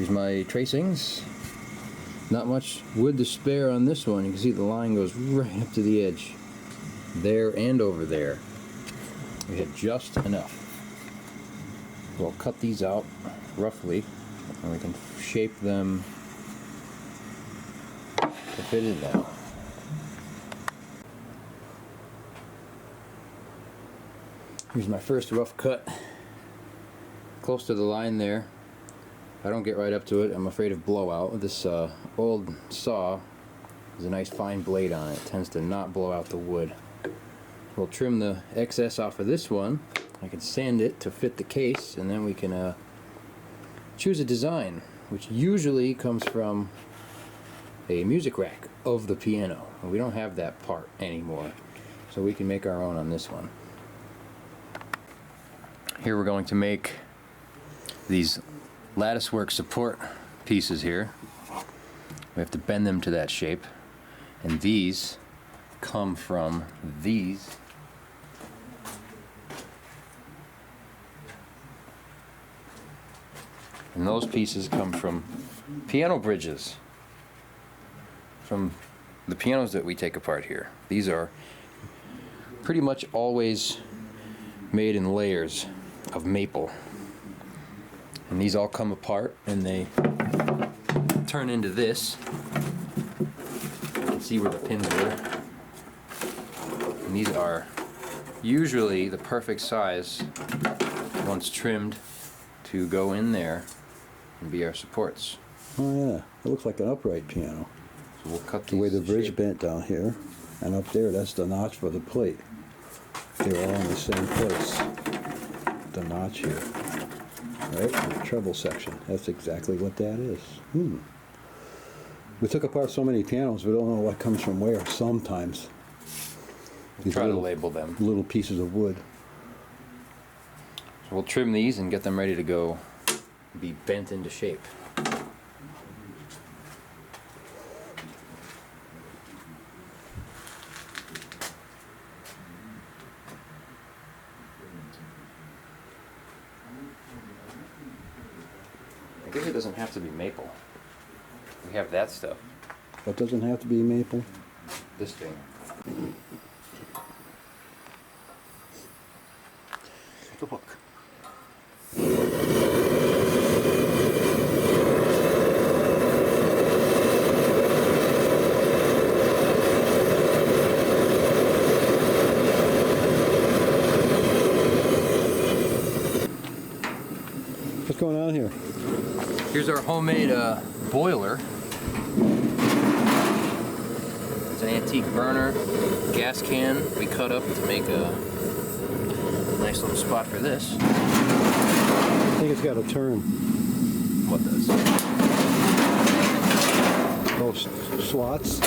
Here's my tracings. Not much wood to spare on this one. You can see the line goes right up to the edge. There and over there. We had just enough. We'll cut these out roughly, and we can shape them to fit in now. Here's my first rough cut. Close to the line there. I don't get right up to it. I'm afraid of blowout. This old saw has a nice fine blade on it. It tends to not blow out the wood. We'll trim the excess off of this one. I can sand it to fit the case, and then we can choose a design, which usually comes from a music rack of the piano. We don't have that part anymore, so we can make our own on this one. Here we're going to make these latticework support pieces here. We have to bend them to that shape, and these come from these. And those pieces come from piano bridges from the pianos that we take apart here. These are pretty much always made in layers of maple. And these all come apart and they turn into this. You can see where the pins were. And these are usually the perfect size once trimmed to go in there and be our supports. Oh yeah, it looks like an upright piano. So we'll cut the way the bridge shape. bent down here, and up there, that's the notch for the plate. They're all in the same place. The notch here, right? The treble section. That's exactly what that is. We took apart so many pianos, we don't know what comes from where. Sometimes. We'll try to label them. Little pieces of wood. So we'll trim these and get them ready to go be bent into shape. I guess it doesn't have to be maple. We have that stuff. What doesn't have to be maple? This thing. The hook. What's going on here? Here's our homemade boiler. It's an antique burner, gas can we cut up to make a nice little spot for this. I think it's got a turn. What does? Those slots.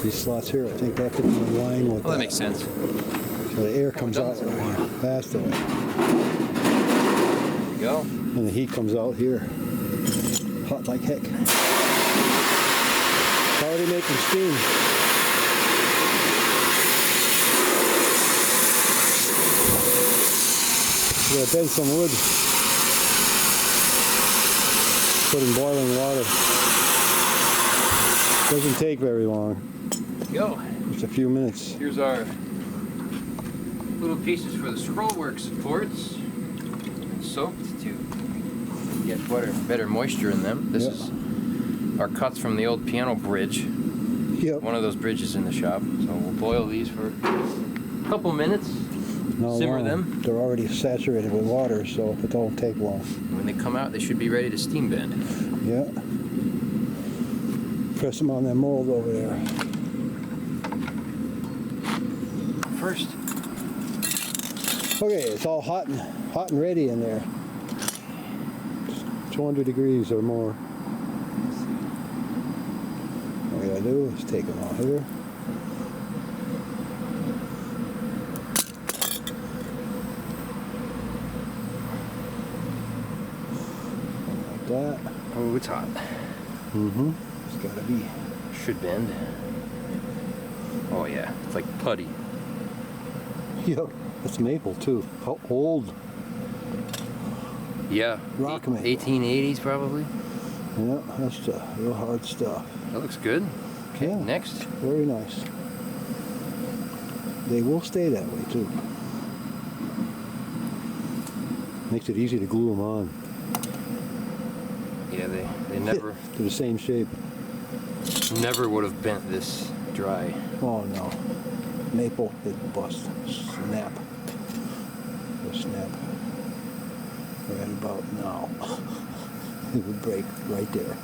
These slots here, I think they have to be in line with Well, that makes sense. So the air comes out faster. There you go. And the heat comes out here. Hot like heck. Already making steam. We gotta bend some wood. Put in boiling water. Doesn't take very long. There you go. Just a few minutes. Here's our little pieces for the scrollwork supports. Soaked to get better moisture in them. This is our cuts from the old piano bridge. Yep. One of those bridges in the shop. So we'll boil these for a couple minutes. Not simmer long. them. They're already saturated with water, so it don't take long. When they come out, they should be ready to steam bend. Yeah. Press them on that mold over there. First. Okay, it's all hot and ready in there. It's 200 degrees or more. All we gotta do is take them out here. Like that. Oh, it's hot. Mm-hmm. It's gotta be. Should bend. Oh yeah, it's like putty. Yep. It's maple too. How old? Yeah. Rock maple. 1880s probably. Yeah, that's the real hard stuff. That looks good. Okay, Yeah. next. Very nice. They will stay that way too. Makes it easy to glue them on. Yeah, they never To the same shape. never would have bent this dry. Oh no. Maple, it bust. Snap. It'll snap. Right about now. It would break right there.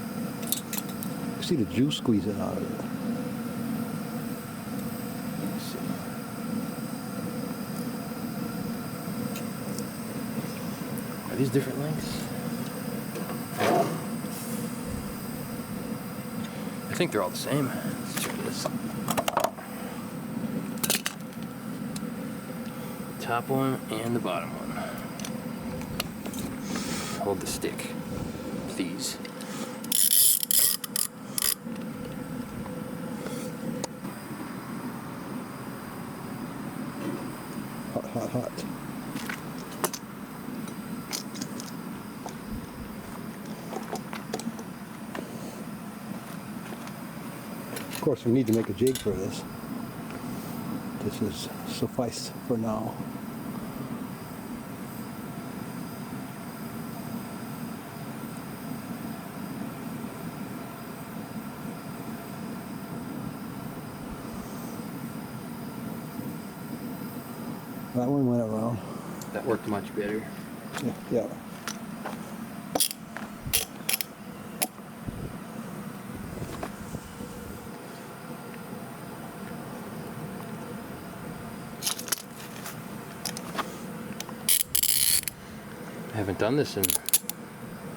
You see the juice squeezing out of it. Let's see. Are these different lengths? I think they're all the same. Let's check this. Top one and the bottom one. Hold the stick, please. Hot, hot, hot. Of course, we need to make a jig for this. This is suffice for now. That one went around. That worked much better. Yeah. I haven't done this in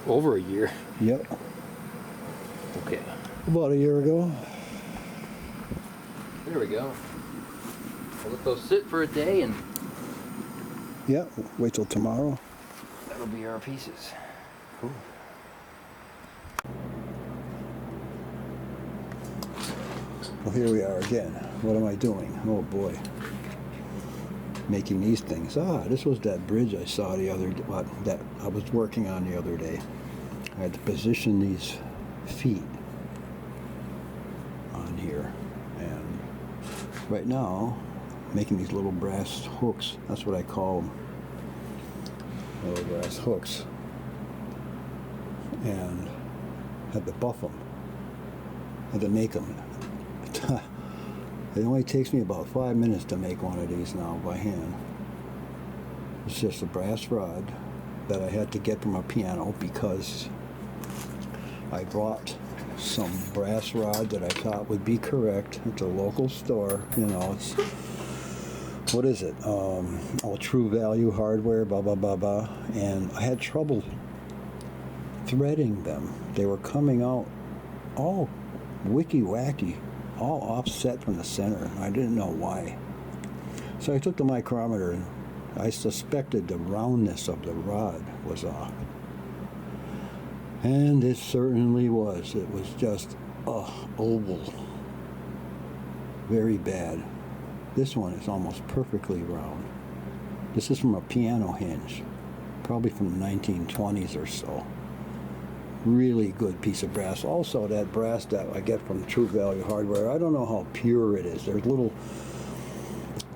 over a year. Yep. Okay, About a year ago. there we go. I'll let those sit for a day and Yep. Wait till tomorrow. that'll be our pieces. Cool. Well, here we are again. What am I doing? Oh boy. Making these things. Ah, this was that bridge I saw the other day, that I was working on the other day. I had to position these feet on here. And right now, making these little brass hooks. That's what I call them. Little brass hooks. And had to buff them. Had to make them. It only takes me about 5 minutes to make one of these now by hand. It's just a brass rod that I had to get from a piano because I bought some brass rod that I thought would be correct at the local store. You know, it's, what is it? All True Value Hardware, blah, blah, blah, blah. And I had trouble threading them. They were coming out all wicky-wacky, all offset from the center. I didn't know why. So I took the micrometer and I suspected the roundness of the rod was off. And it certainly was. It was just oval. Very bad. This one is almost perfectly round. This is from a piano hinge, probably from the 1920s or so. Really good piece of brass. Also, that brass that I get from True Value Hardware, I don't know how pure it is. There's little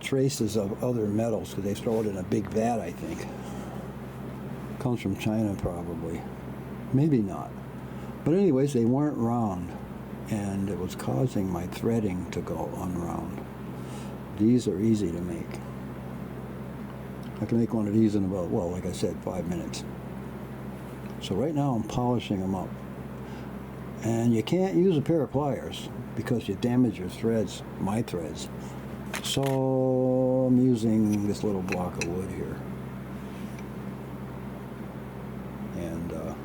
traces of other metals because they throw it in a big vat, I think. Comes from China, probably. Maybe not. But anyways, they weren't round, and it was causing my threading to go unround. These are easy to make. I can make one of these in about, well, like I said, 5 minutes. So right now I'm polishing them up. And you can't use a pair of pliers because you damage your threads, my threads. So I'm using this little block of wood here. And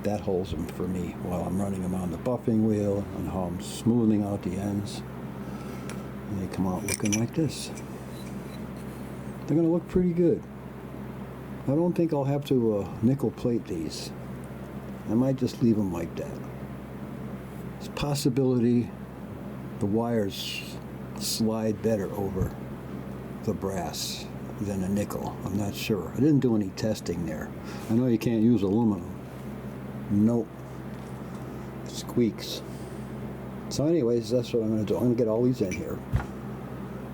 that holds them for me while I'm running them on the buffing wheel and how I'm smoothing out the ends. And they come out looking like this. They're going to look pretty good. I don't think I'll have to nickel plate these. I might just leave them like that. It's a possibility the wires slide better over the brass. than a nickel. I'm not sure. I didn't do any testing there. I know you can't use aluminum. Nope. It squeaks. So anyways, that's what I'm going to do. I'm going to get all these in here.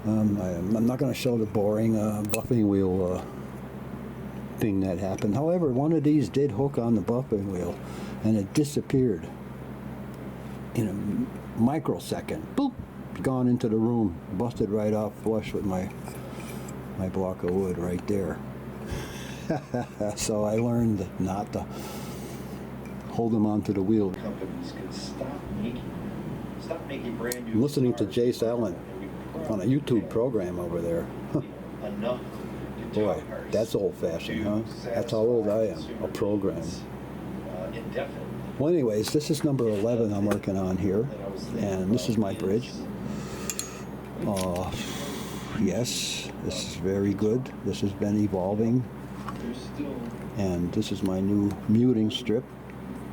I'm not going to show the boring buffing wheel thing that happened. However, one of these did hook on the buffing wheel, and it disappeared in a microsecond. Boop! Gone into the room, busted right off flush with my block of wood right there. So I learned not to hold them onto the wheel. Companies could stop making brand new. I'm listening to cars Jace Allen on a YouTube program over there. Enough Boy, guitars that's old-fashioned, huh? to That's how old I am. satisfy A program. needs, indefinitely. Well, anyways, this is number 11 I'm working on here, That I was thinking and this is my about bridge. Yes, this is very good. This has been evolving, There's still and this is my new muting strip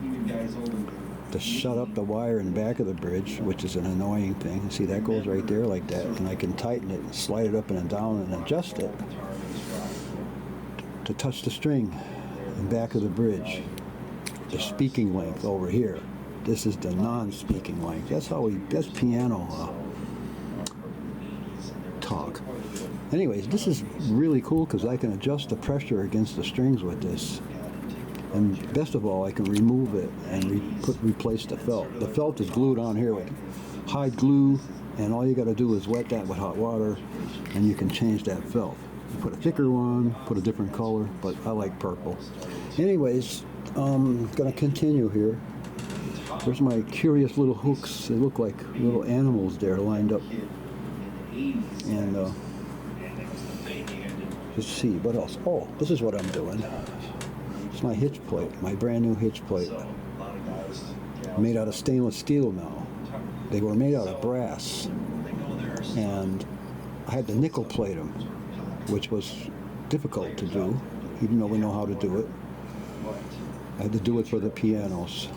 even guys older than to shut up the wire in the back of the bridge, which is an annoying thing. See, that goes right there like that, and I can tighten it and slide it up and down and adjust it to touch the string in the back of the bridge. The speaking length over here. This is the non-speaking length. That's piano talk. Anyways, this is really cool because I can adjust the pressure against the strings with this. And best of all, I can remove it and replace the felt. The felt is glued on here with hide glue, and all you got to do is wet that with hot water, and you can change that felt. You put a thicker one, put a different color, but I like purple. Anyways, I'm going to continue here. There's my curious little hooks. They look like little animals there lined up. And let's see, what else? Oh, this is what I'm doing. It's my hitch plate, my brand new hitch plate. Made out of stainless steel now. They were made out of brass. And I had to nickel plate them, which was difficult to do, even though we know how to do it. I had to do it for the pianos,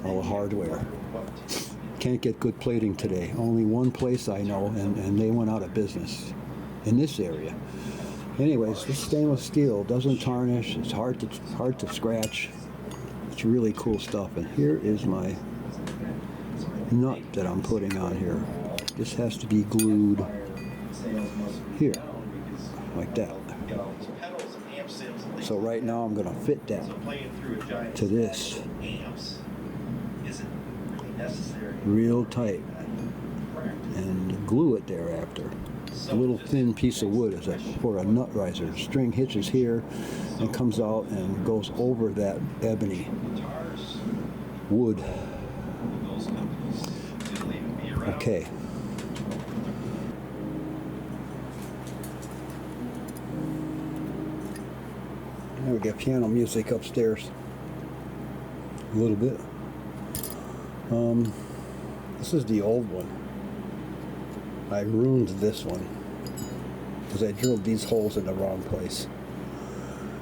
all the hardware. Can't get good plating today. Only one place I know, and they went out of business in this area. Anyways, this stainless steel doesn't tarnish. It's hard to scratch. It's really cool stuff. And here is my nut that I'm putting on here. This has to be glued here, like that. So right now I'm going to fit that to this real tight and glue it thereafter. A little thin piece of wood is for a nut riser. The string hitches here and comes out and goes over that ebony wood. Okay. Now we got piano music upstairs. A little bit. This is the old one. I ruined this one because I drilled these holes in the wrong place.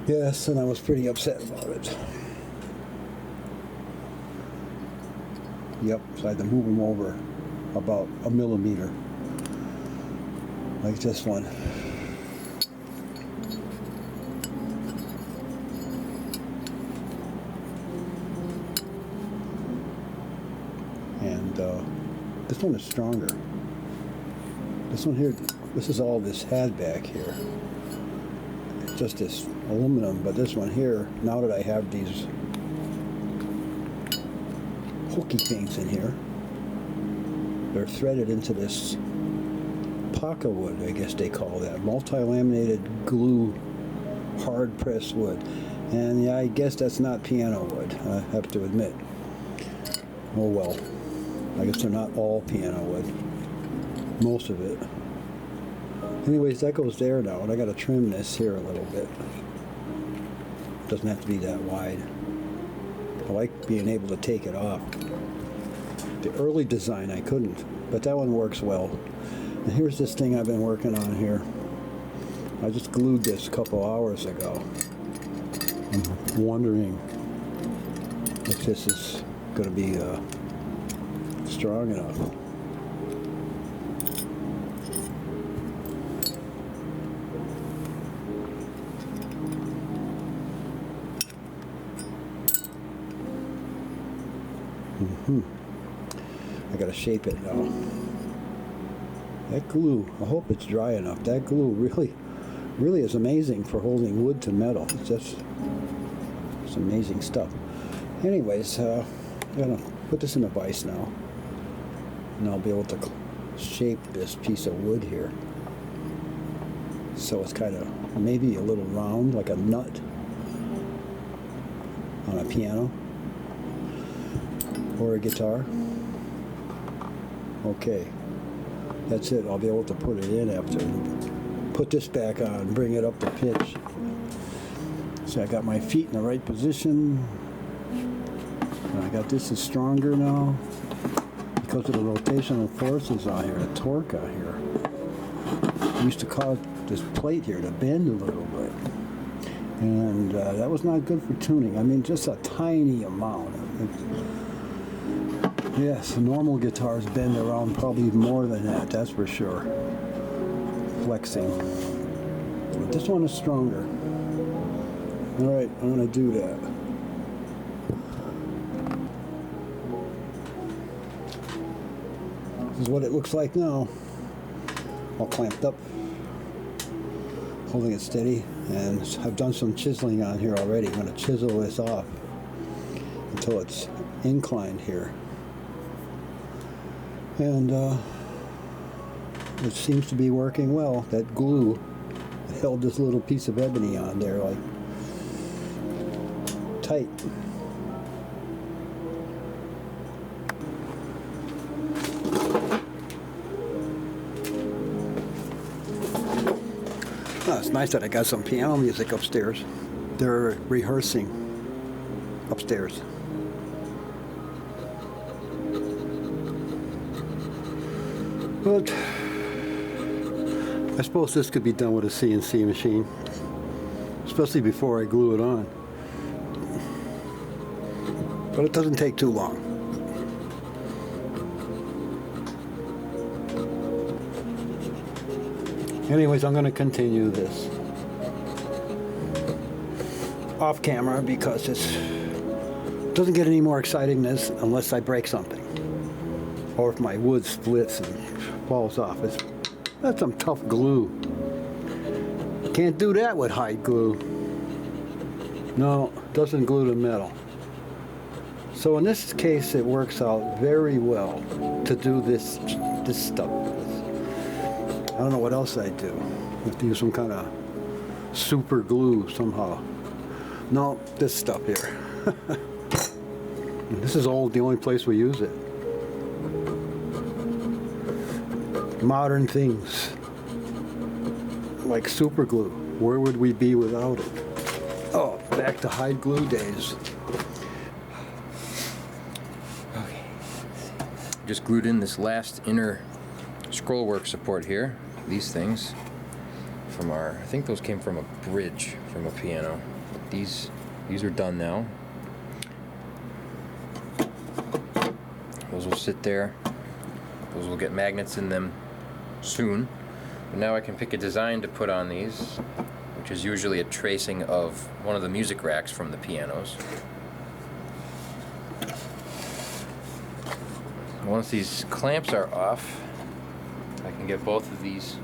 Yes, and I was pretty upset about it. Yep, so I had to move them over about a millimeter, like this one. And this one is stronger. This one here, this is all this had back here. It's just this aluminum, but this one here, now that I have these hooky things in here, they're threaded into this pocket wood, I guess they call that, multi-laminated glue hard pressed wood. And yeah, I guess that's not piano wood, I have to admit. Oh well, I guess they're not all piano wood. Most of it. Anyways, that goes there now, and I got to trim this here a little bit. Doesn't have to be that wide. I like being able to take it off. The early design I couldn't, but that one works well. And here's this thing I've been working on here. I just glued this a couple hours ago. I'm wondering if this is going to be strong enough. I gotta shape it now. That glue, I hope it's dry enough. That glue really is amazing for holding wood to metal. It's amazing stuff. Anyways, I'm gonna put this in a vise now, and I'll be able to shape this piece of wood here. So it's kind of maybe a little round, like a nut on a piano or a guitar. Okay, that's it. I'll be able to put it in after. Put this back on, bring it up to pitch. So I got my feet in the right position. And I got this is stronger now because of the rotational forces on here, the torque on here. I used to cause this plate here to bend a little bit. And that was not good for tuning. I mean, just a tiny amount. Yes, normal guitars bend around probably more than that, that's for sure. Flexing. But this one is stronger. Alright, I'm going to do that. This is what it looks like now. All clamped up. Holding it steady. And I've done some chiseling on here already. I'm going to chisel this off until it's inclined here. And it seems to be working well. That glue held this little piece of ebony on there like tight. Oh, it's nice that I got some piano music upstairs. They're rehearsing upstairs. But I suppose this could be done with a CNC machine, especially before I glue it on. But it doesn't take too long. Anyways, I'm going to continue this off camera because it doesn't get any more exciting than this unless I break something. Or if my wood splits and falls off. That's some tough glue. Can't do that with hide glue. No, doesn't glue to metal. So in this case, it works out very well to do this stuff. I don't know what else I'd do. I have to use some kind of super glue somehow. No, this stuff here. This is the only place we use it. Modern things like super glue. Where would we be without it? Oh, back to hide glue days. Okay. Just glued in this last inner scrollwork support here. These things from I think those came from a bridge from a piano. But these are done now. Those will sit there. Those will get magnets in them soon. But now I can pick a design to put on these, which is usually a tracing of one of the music racks from the pianos. Once these clamps are off, I can get both of these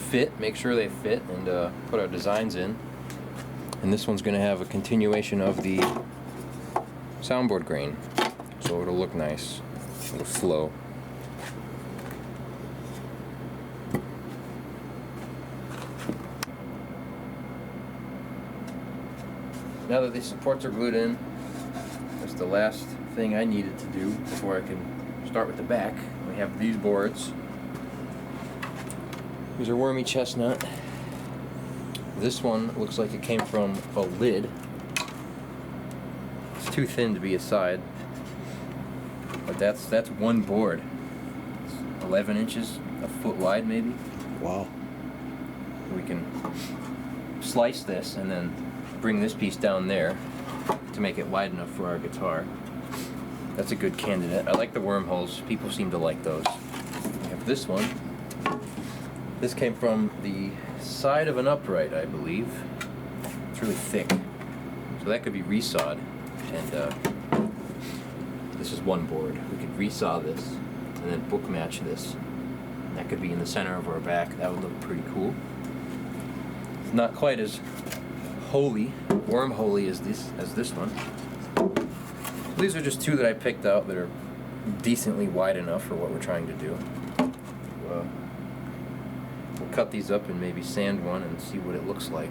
fit, make sure they fit, and put our designs in. And this one's going to have a continuation of the soundboard grain, so it'll look nice. It'll flow. Now that these supports are glued in, that's the last thing I needed to do before I can start with the back. We have these boards. These are wormy chestnut. This one looks like it came from a lid. It's too thin to be a side, but that's one board. It's 11 inches, a foot wide maybe. Wow. We can slice this and then bring this piece down there to make it wide enough for our guitar. That's a good candidate. I like the wormholes. People seem to like those. We have this one. This came from the side of an upright, I believe. It's really thick, so that could be resawed. And this is one board. We could resaw this and then book match this. That could be in the center of our back. That would look pretty cool. It's not quite as worm-holy as this one. These are just two that I picked out that are decently wide enough for what we're trying to do. We'll cut these up and maybe sand one and see what it looks like.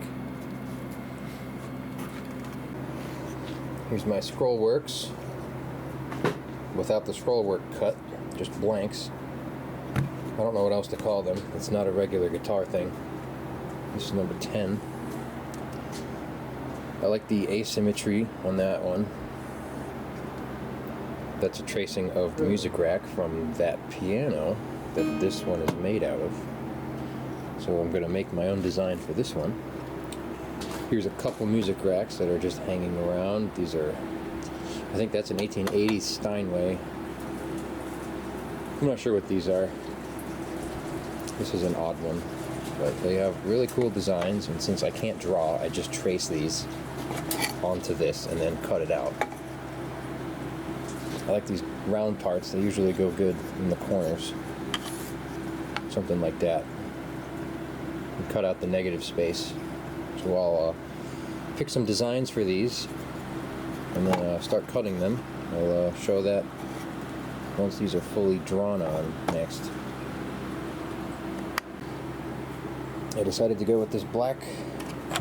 Here's my scroll works without the scroll work cut, just blanks. I don't know what else to call them. It's not a regular guitar thing. This is number 10. I like the asymmetry on that one. That's a tracing of the music rack from that piano that this one is made out of. So I'm going to make my own design for this one. Here's a couple music racks that are just hanging around. These are, I think that's an 1880s Steinway. I'm not sure what these are. This is an odd one, but they have really cool designs, and since I can't draw, I just trace these onto this and then cut it out. I like these round parts. They usually go good in the corners. Something like that. And cut out the negative space. So I'll pick some designs for these and then start cutting them. I'll show that once these are fully drawn on next. I decided to go with this black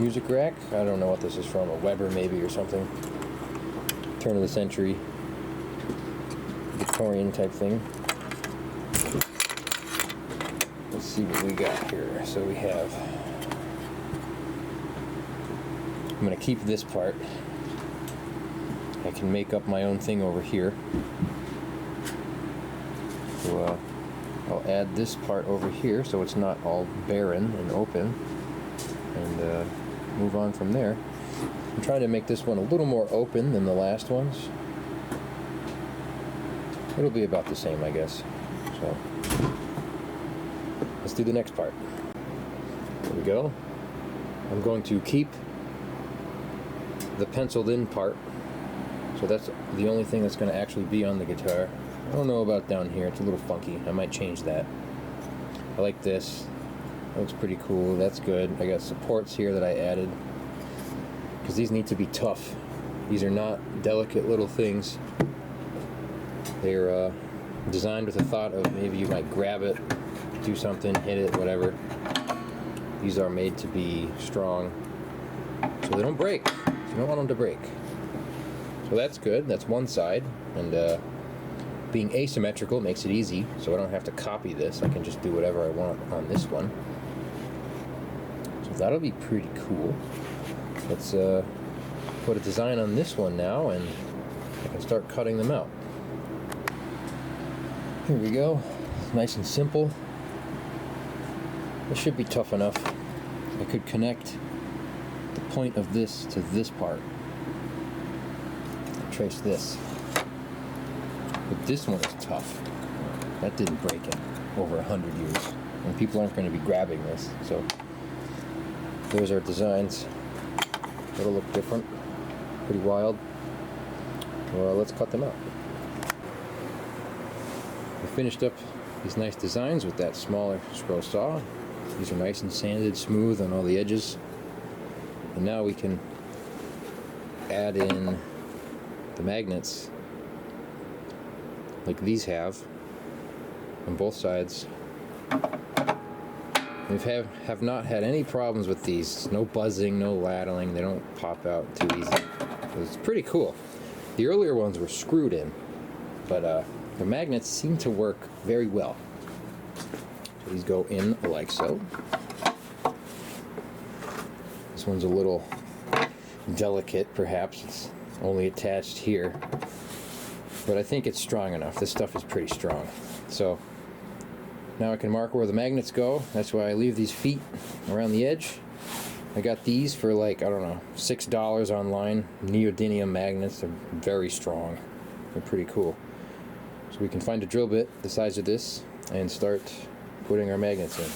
music rack. I don't know what this is from, a Weber maybe or something. Turn of the century, Victorian type thing. Let's see what we got here. So we have, I'm going to keep this part. I can make up my own thing over here. So I'll add this part over here so it's not all barren and open, and move on from there. I'm trying to make this one a little more open than the last ones. It'll be about the same, I guess. So let's do the next part. There we go. I'm going to keep the penciled in part, so that's the only thing that's going to actually be on the guitar. I don't know about down here, it's a little funky. I might change that. I like this. That looks pretty cool. That's good. I got supports here that I added because these need to be tough. These are not delicate little things. They're designed with the thought of maybe you might grab it, do something, hit it, whatever. These are made to be strong so they don't break. You don't want them to break. So that's good. That's one side. And being asymmetrical makes it easy, so I don't have to copy this. I can just do whatever I want on this one. So that'll be pretty cool. Let's put a design on this one now, and I can start cutting them out. Here we go. Nice and simple. This should be tough enough. I could connect the point of this to this part. Trace this. But this one is tough. That didn't break in over 100 years. And people aren't going to be grabbing this. So those are designs. That'll look different. Pretty wild. Well, let's cut them out. I finished up these nice designs with that smaller scroll saw. These are nice and sanded, smooth on all the edges. And now we can add in the magnets like these have on both sides. We have not had any problems with these. No buzzing, no rattling. They don't pop out too easy. It's pretty cool. The earlier ones were screwed in, but the magnets seem to work very well. So these go in like so. This one's a little delicate, perhaps. It's only attached here. But I think it's strong enough. This stuff is pretty strong. So now I can mark where the magnets go. That's why I leave these feet around the edge. I got these for like, I don't know, $6 online. Neodymium magnets. They're very strong. They're pretty cool. So we can find a drill bit the size of this and start putting our magnets in.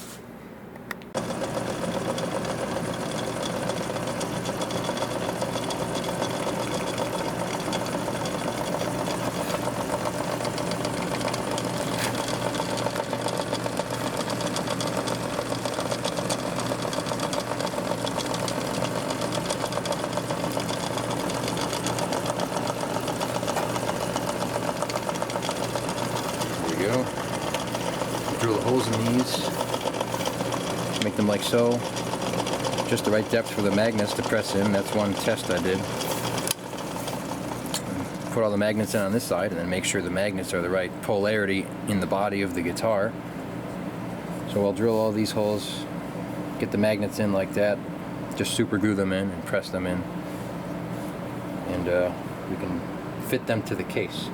holes in these. Make them like so. Just the right depth for the magnets to press in. That's one test I did. Put all the magnets in on this side and then make sure the magnets are the right polarity in the body of the guitar. So I'll drill all these holes, get the magnets in like that, just super glue them in and press them in, and we can fit them to the case.